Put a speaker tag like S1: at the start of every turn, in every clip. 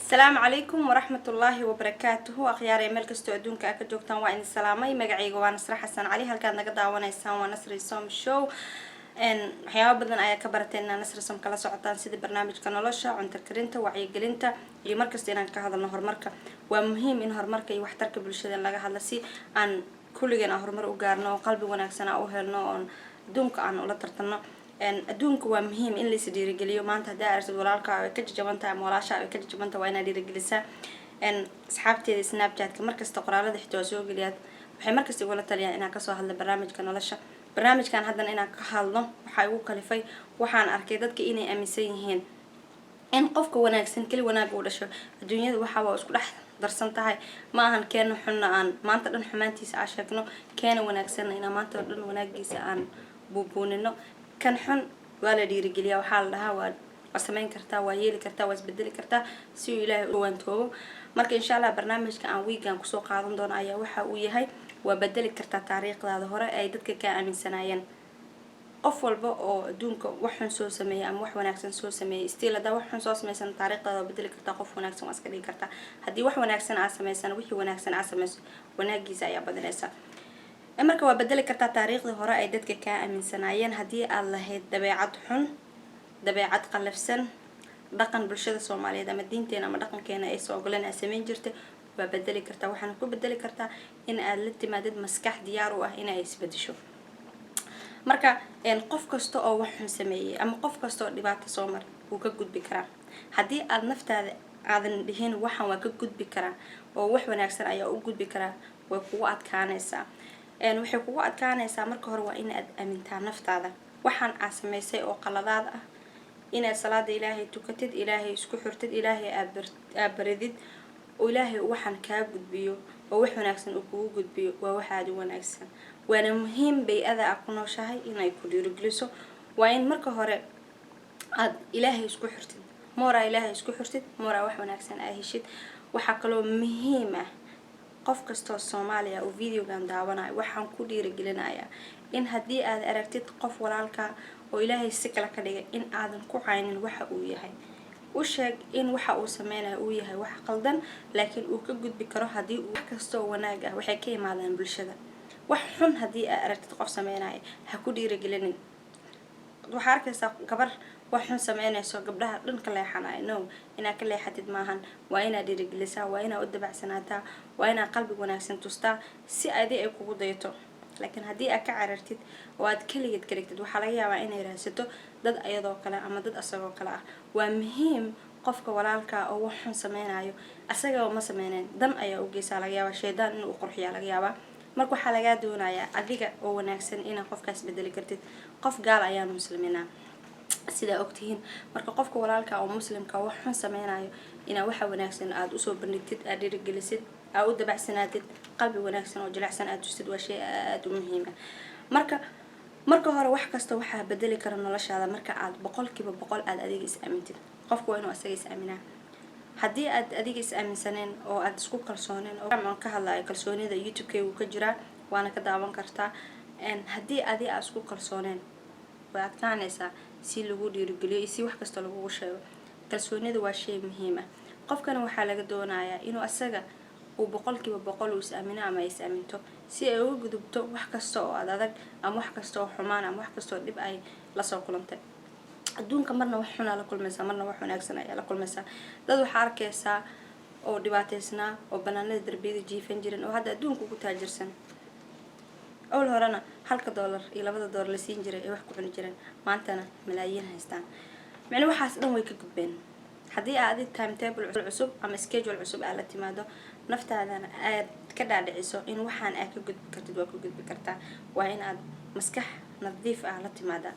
S1: السلام عليكم ورحمة الله وبركاته أخياري ملك استو أدونك أكا جوجتان وإن السلامي مقعيقو وانسرا حسن علي هالكاد نقدا ونايسان ونسر السوم شو إن حياة بدن أيا كبرتين نسر السوم كلا سعطان سيدي برنامج كانولوشا عنتر كرينتا وعي قلينتا يمركز دينا كهذا النهر مركا ومهم إن هرمركا يوحترك بالشدين لغا هالسي أن كل جنا هرمر وقارنا وقلبي وناكسنا أوهلنا دونك أنا ولا ترتنا adduunka waa muhiim in la is dhiirigeliyo maanta hadaa aragtid walaalka ay ka jabantahay ama walaasha ay ka jabanta waa inaad dhiirigelisaa asxaabteeda snapchat-ka markasta qoraalada xitaa soo geliyaad waxay markasta igula taliyaan inaan kasoo hadlo barnaamijka nolosha barnaamijkan haddana inaan ka hadlo waxa igu kalifay waxaan arkay dadka inay aaminsan yihiin in qofka wanaagsan kali wanaag uu dhasho adduunyada waxa waa isku dhex darsan tahay ma ahan keena xunna aan maanta dhan xumaantiisa aan sheegno keena wanaagsan inaan maanta dhan wanaagiisa aan buubuunino kan xun waa la dhiirigeliyaa waxaa la dhahaa waa samayn kartaa waa yeeli kartaa waa isbedeli kartaa si uu ilaahay u waantoobo marka insha Allah barnaamijka aan weegan kusoo qaadan doono ayaa waxa uu yahay waa bedeli kartaa taariikhdaada hore ay dadka ka aaminsanayeen qof walba oo adduunka wax xun soo sameeyay ama wax wanaagsan soo sameeyay still hada wax xun soo sameeysan taariikhdaada bedeli kartaa qof wanaagsan waa iska dhigi kartaa hadii wax wanaagsan aad sameeysan wixii wanaagsan aad sameeyso wanaagiisa ayaa badanaysa marka waa bedeli kartaa taariikhda hore ay dadka ka aaminsanayeen hadii aad lahayd dabeecad xun dabeecad qalafsan dhaqan bulshada Soomaaliyeed ama diinteena ama dhaqankeena ay soo ogolaan sameyn jirtay waa bedeli kartaa waxaan ku bedeli kartaa in aad la timaadid maskax diyaar u ah in ay isbedesho marka qof kasta oo wax xun sameeyay ama qof kasta oo dhibaato soo mar uu ka gudbi karaa hadii aad naftaada aadan dhihin waxaan waa ka gudbi karaa oo wax wanaagsan ayaa u gudbi karaa way kugu adkaanaysaa waxay kugu adkaanaysaa marka hore waa in aad aamintaa naftaada waxaan aad sameysay oo qaladaad ah inaad salaada ilaahay tukatid ilaahay isku xirtid ilaahay aad baridid oo ilaahay waxaan ka gudbiyo oo wax wanaagsan uu kugu gudbiyo waa wax aad u wanaagsan waana muhiim bay'ada aad ku nooshahay inay ku dhiirigeliso waa in marka hore aad ilaahay isku xirtid moora ilaahay isku xirtid moora wax wanaagsan aad heshid waxa kaloo muhiim ah qof kasto Soomaaliya oo videogan daawanayo waxaan ku dhiirigelinayaa in hadii aad aragtid qof walaalka oo ilaahay si kala ka dhigay in aadan ku qaynin waxa uu yahay u sheeg in waxa uu sameeyo uu yahay wax qaldan laakiin uu ka gudbi karo hadii uu kasto wanaag ah waxay ka imaadaan bulshada wax xun hadii aad aragtid qof sameeynaya ha ku dhiirigelinin waxa arkaysaa gabar waxaan sameynayso gabdhaha dhanka leexanaay no ina ka leexatid maahan waa ina dhiirigelisaa waa ina u dabacsanaata waa ina qalbi wanaagsan tustaa si ay kugu dayto laakiin hadii aad ka carartid oo aad kaligeed karigtid waxa laga yaabaa inay raadsato dad ayadoo kale ama dad asagoo kale ah waa muhiim qofka walaalka oo waxaan sameynayo asaga ma sameyneen dan ayaa u geesaa laga yaabaa sheedaan inuu qurxiyo laga yaabaa marka waxa laga doonayaa adiga oo wanaagsan in qofkaas bedeli kartid qof gaal ayaa muslimiina sida ogtihiin marka qofka walaalka oo muslimka waxaan sameynayo ina waxa wanaagsan aad u soo bandhigtid aad dhiirigelisid aad u dabacsanaatid qalbi wanaagsan oo jilicsan aad tusid waa shay aad u muhiim ah marka hore wax kasta waxa bedeli kara noloshaada marka aad 100% aad adiga is aamintid qofku waa inuu asaga is aaminaa hadii aad adiga is aaminsaneen oo aad isku kalsooneen oo aan ka hadlayo kalsoonida YouTube-ka ka jira waana ka daawan kartaa hadii adiga aad isku kalsooneen waa adkaanaysaa si lagu dhiirigeliyo si wax kasta lagu sheego kalsoonida waa shay muhiim ah qofkana waxa laga doonayaa inuu asaga uu 100% u is aamino ama is aaminto si ay ugu gudubto wax kasta oo adag ama wax kasta oo xumaan ama wax kasta oo dib ay la soo kulantay adduunka marna wax xun la kulmaysa marna wax wanaagsan ay la kulmaysa dad waxa arkaysaa oo dhibaataysnaa oo banaanada darbiyada jiifan jireen oo hadda adduunka ugu taajirsan أول هرانا $1 إلى $2 لسين جري wax ku cuni jireen maantana malaayiin haystaan macna waxaas dhan way ka gudbeen hadii aad timetable cusub ama schedule cusub aad la timaado naftaadana aad ka dhaadhiciso in waxaan aad ka gudbi kartid waa ku gudbi kartaa waa in aad maskax nadiif ah la timaada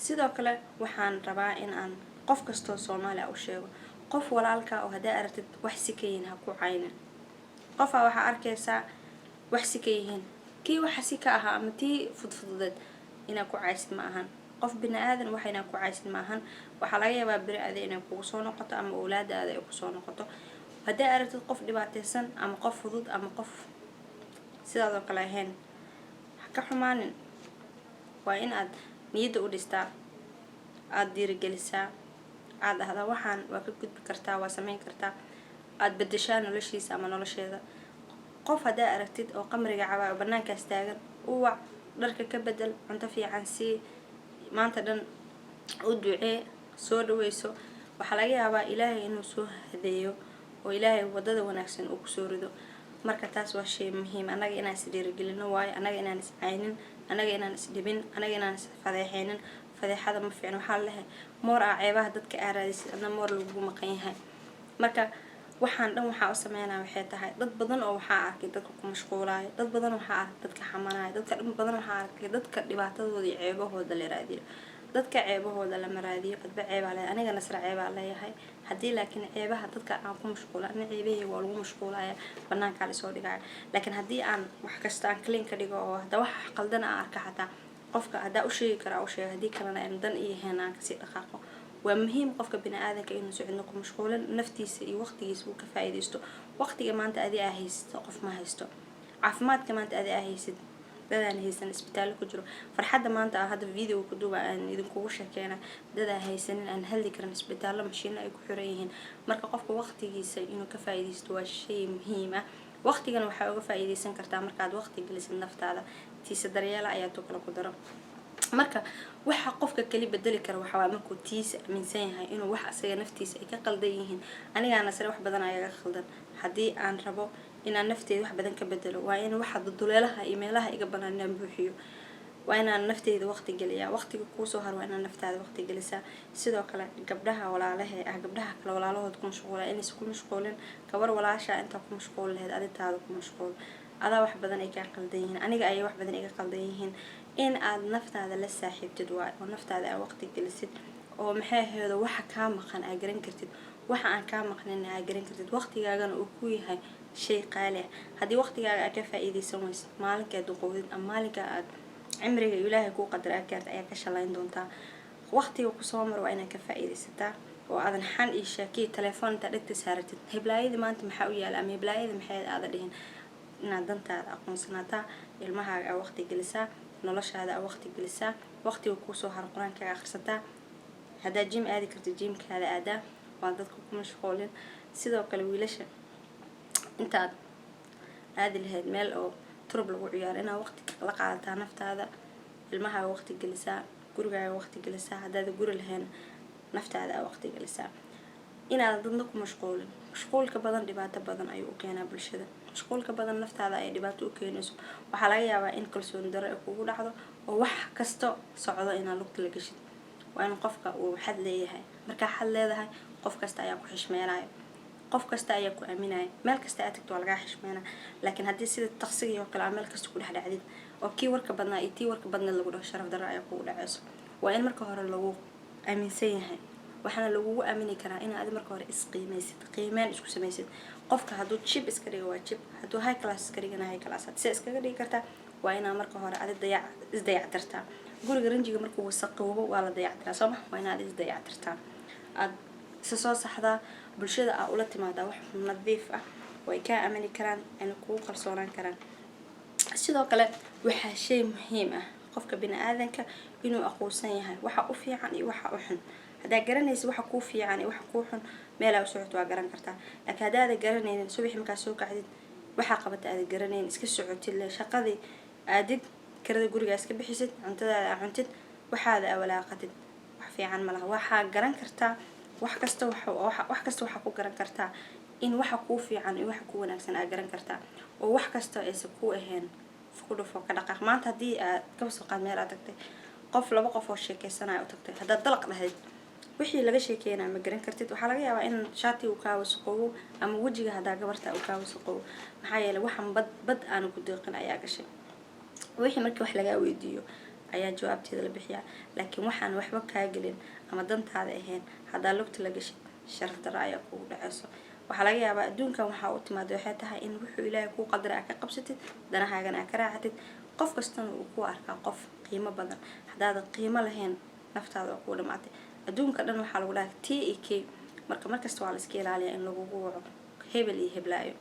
S1: sidoo kale waxaan rabaa in aan qof kasto Soomaali u sheego qof walaalka oo hadaa aragtid wax si ka yihiin ha ku caynin qof waxa arkaysaa wax si ka yihiin kii waxa si ka aha ama tii fudfudeed ina ku caysid ma ahan qof binaadan waxa ina ku caysid ma ahan waxa laga yaabaa biraade ina kugu soo noqoto ama awlaadaada ay ku soo noqoto haddii aragtid qof dhibaataysan ama qof fudud ama qof sidaas kale ahayn ka xumaanin waa in aad niyada u dhistaa aad dhiirigelisaa aad ahda waxaan waa ka gudbi kartaa waa sameyn kartaa aad bedeshaan noloshiisa ama nolosheeda. qof hadaa aragtid oo qamriga cabaa banaankaas taagan u wac, dharka ka bedel, cunto fiican sii, maanta dhan u ducee, soo dhaweyso. waxaa laga yaabaa ilaahay inuu soo hadeeyo oo ilaahay wadada wanaagsan uu kusoo rido. marka taas waa shay muhiim anaga inaan is dhiirigelino waayo, anaga inaan is caynin, anaga inaan is dhibin, anaga inaan is fadeexeynin. fadeexada ma fiicno. waxaa leeyahay moor aa ceebaha dadka aaraadis adna moor lagu maqan yahay. marka waxaan dhan waxaa u sameynaa waxay tahay dad badan oo waxaa arkay dadka ku mashquulaayo, dad badan waxaa arkay dadka xamanaayo, dadka badan waxaa arkay dadka dhibaatadooda iyo ceebahooda la raadiyo. dadka ceebahooda lama raadiyo, adba ceebaa leeyahay, aniga nasra ceebaa leeyahay. haddii laakiin ceebaha dadka aan ku mashquula ana ceebahayga waa lagu mashquulaya, banaankaa lasoo dhigaya. laakiin haddii aan wax kasta aan clean ka dhigo oo hadda wax qaldan aan arka xataa qofka haddaa u sheegi karaa u sheega, haddii kalena aan dan iyo heen aan kasii dhaqaaqo. waa muhiim qofka bini'aadanka inuu socodno ku mashquulin, naftiisa iyo waqtigiisa uu ka faa'iideysto. waqtiga maanta adi aa haysto qof ma haysto. caafimaadka maanta adi aa haysid dadaan haysan isbitaallo ku jiro. farxadda maanta hadda video ku duuba aan idinkugu sheekeena dadaa haysanin aan hadli karin isbitaallo mashiino ay ku xiran yihiin. marka qofka waqtigiisa inuu ka faa'iideysto waa shay muhiim ah. waqtigan waxaa uga faa'iideysan kartaa markaad waqti gelisid naftaada, tiisa daryeela ayaa tu kala ku daro. marka waxa qofka kali bedeli kara waxa waa markuu tiisa aaminsan yahay inuu wax asaga naftiisa ay ka qaldan yihiin. anigaana sare wax badan ayaa ka qaldan. haddii aan rabo inaan nafteeda wax badan ka bedelo waa in waxa duleelaha iyo meelaha iga banaan inaan buuxiyo. waa inaan nafteeda waqti geliyaa. waqtiga kuu soo har waa inaan naftaada waqti gelisaa. sidoo kale gabdhaha walaalaha ah gabdhaha kale walaalahood ku mashquula inaysan ku mashquulin. gabar walaasha inta ku mashquul lahayd aditaada ku mashquul. adaa wax badan ay ka qaldan yihiin, aniga ayay wax badan iga qaldan yihiin. in aad naftaada la saaxiibtid waa oo naftaada aad waqti gelisid oo maxay heedo waxa ka maqan aad garan kartid, waxa aan ka maqnayn aad garan kartid. waqtigaagana uu ku yahay shay qaali ah. haddii waqtigaaga aad ka faa'iideysan waysid maalinka aad duqowdid ama maalinka aad cimriga ilaahay kuu qadar aad gaartay ayaa ka shalayn doontaa. waqtiga ku soo mar waa inaad ka faa'iideysataa oo aadan xan iyo shaakiyo telefoon inta dhigta saaratid heblaayada maanta maxaa u yaala ama heblaayada maxay aada dhihin. inaad dantaada aqoonsanataa, ilmahaaga aad waqti gelisaa, noloshaada aad waqti gelisaa, waqtiga kuu soo haro quraankaaga akhrisataa. haddaa jim aadi kartid jimkaada aadaa, waa dadka ku mashquulin. sidoo kale wiilasha intaad aadi lahayd meel oo turub lagu ciyaaro inaad waqti la qaadataa naftaada, ilmahaaga waqti gelisaa, gurigaaga waqti gelisaa. haddaad guri lahayn naftaada aad waqti gelisaa. inaad dadna ku mashquulin. mashquulka badan dhibaato badan ayuu u keenaa bulshada. mashquulka badan naftaada ay dhibaato u keenayso. waxaa laga yaabaa in kalsooni darro ay kugu dhacdo oo wax kasta socdo inaad lugta la gashid. waa in qofka uu xad leeyahay. markaa xad leedahay qof kasta ayaa ku xishmeenayo, qof kasta ayaa ku aaminaya, meel kasta aad tagto waa lagaa xishmeynaa. laakiin haddii sida taqsigii oo kale meel kasta ku dhex dhacdid oo kii warka badnaa iyo tii warka badneed lagu dhaho sharaf darro ayaa kugu dhacayso. waa in marka hore lagu aaminsan yahay. waxaana lagugu aamini karaa inaad marka hore isqiimaysid, qiimeyn isku samaysid. qofka hadduu chip iska dhigo waa chip, hadduu high class iska dhigana high class. se iskaga dhigi kartaa waa inaad marka hore adi isdayactirtaa. guriga ranjiga markuu wasaqoobo waa la dayactiraa sooma. waa inaad isdayactirtaa, aad isa soo saxdaa, bulshada aa ula timaadaa wax nadiif ah way kaa aamini karaan ayna kugu kalsoonaan karaan. sidoo kale waxaa shay muhiim ah qofka bini'aadanka inuu aqoonsan yahay waxa u fiican iyo waxa u xun. haddaa garanaysa waxa kuu fiican iyo waxa kuu xun meelaa u socoto waa garan kartaa. laakiin haddaada garanaynin subaxii markaa soo kacdid waxaa qabata aada garanaynin iska socotid le shaqadii aadid karada gurigaa iska bixisid, cuntadaada aa cuntid, waxaada aa walaaqatid, wax fiican ma laha. waxaa garan kartaa wax kasta waxaa ku garan kartaa in waxa kuu fiican iyo waxa kuu wanaagsan aa garan kartaa oo wax kasta aysan kuu ahayn isku dhufo ka dhaqaaq. maanta haddii aad kaba soo qaad meel aad tagtay qof laba qof oo sheekeysanaya u tagtay, haddaad dalaq dhahayd wixii laga sheekeynaa ma garan kartid. waxaa laga yaabaa in shaati uu kaa wasaqoobo ama wejiga haddaa gabarta uu kaa wasaqoobo. maxaa yeelay waxaan bad aanu ku deeqin ayaa gashay. wixii markii wax lagaa weydiiyo ayaa jawaabteeda la bixiyaa. laakiin waxaan waxba kaa gelin ama dantaada ahayn haddaa lugta la gashay sharaf darro ayaa kugu dhacayso. waxaa laga yaabaa adduunkan waxaa u timaada waxay tahay in wuxuu ilaahay kuu qadara aad ka qabsatid, danahaagana aad ka raacatid. qof kastana uu ku arkaa qof qiimo badan. haddaadan qiimo lahayn naftaada waa kuu dhamaatay. adduunka dhan waxaa lagu dhahay t e k. markasta waa la iska ilaaliyaa in lagugu waco hebel iyo heblaayo.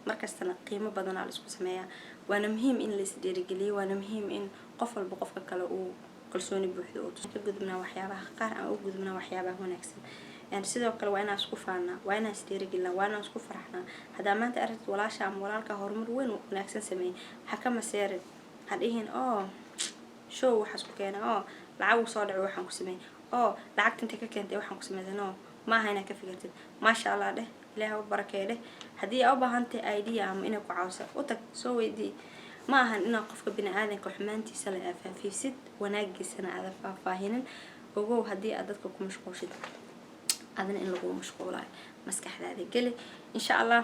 S1: markastana qiimo badanaa la isku sameeyaa. waana muhiim in la is dhiirigeliyo. waana muhiim in qof walba qofka kale uu kalsooni buuxdo oo ka gudubnaa waxyaabaha qaar aan u gudubnaa waxyaabaha wanaagsan. يعني sidoo kale waa inaan isku faanaa waa inaan isdhiirigelinaa waa inaan isku faraxnaa hadaa maanta aragtid walaasha ama walaalka horumar weyn oo wanaagsan sameeyay ha ka maseerin ha dhihin show waxaas ku keenay lacag soo dhacay waxaan ku sameeyay lacagta inta ka keentay waxaan ku sameeyay ma aha inaan ka fikirtid maasha Allah dheh ilaahay u barakeeyo hadii aad u baahantahay idea ama inay ku caawiso u tag soo weydii ma ahan inaan qofka bini'aadanka xumaantiisa la afaafisid wanaagiisana aad faahfaahinin ogow hadii aad dadka ku mashquulshid adana in lagu mashquulayo maskaxdaada gali insha Allah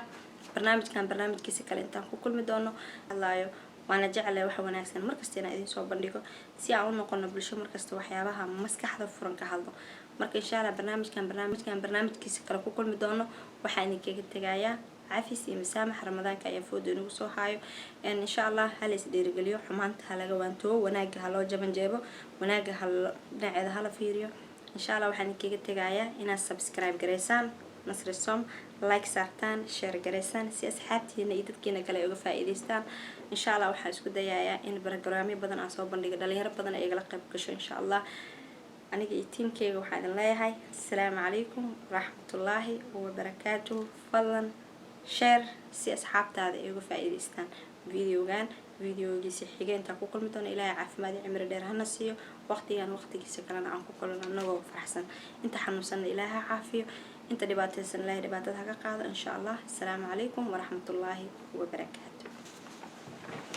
S1: barnaamijkiisa kale intaan ku kulmi doono Allaayo waana jecelahay wax wanaagsan markasta inaan idin soo bandhigo si aan u noqono bulsho markasta waxyaabaha maskaxda furan ka hadlo marka insha Allah barnaamijkiisa kale ku kulmi doono waxaan idinkaga tagayaa عافيس مسامح رمضان كأي فود نوصو هايو إن شاء الله هل يصير حمانت هلا جوانتو وناجه هلا جبن جيبه وناجه هلا نعيد هلا فيريو إن شاء الله وحنا كيجي تجايا إن سبسكرايب جريسان نصر الصوم لايك سارتان شير جريسان سي أصحابتي إن إيدك كنا كلا يوقف فائدة إن شاء الله وحنا سكود ديايا إن برنامج بدن أصوب اللي قدر ليه بدن يغلق بكش إن شاء الله أنا جيتين كي وحنا الله هاي السلام عليكم ورحمة الله وبركاته فضلا شير سي أصحابتاada ay uga faa'iideystaan videogiisa xiga inta ku kulmi doono ilaahay caafimaad iyo cimri dheer hana siiyo waqtigiisa kalena aan ku kulano anagoo faraxsan inta xanuunsan ilaahay caafiyo inta dhibaataysan ilaahay dhibaatada ha ka qaado insha Allah assalaamu calaykum waraxmatullaahi wabarakaatuh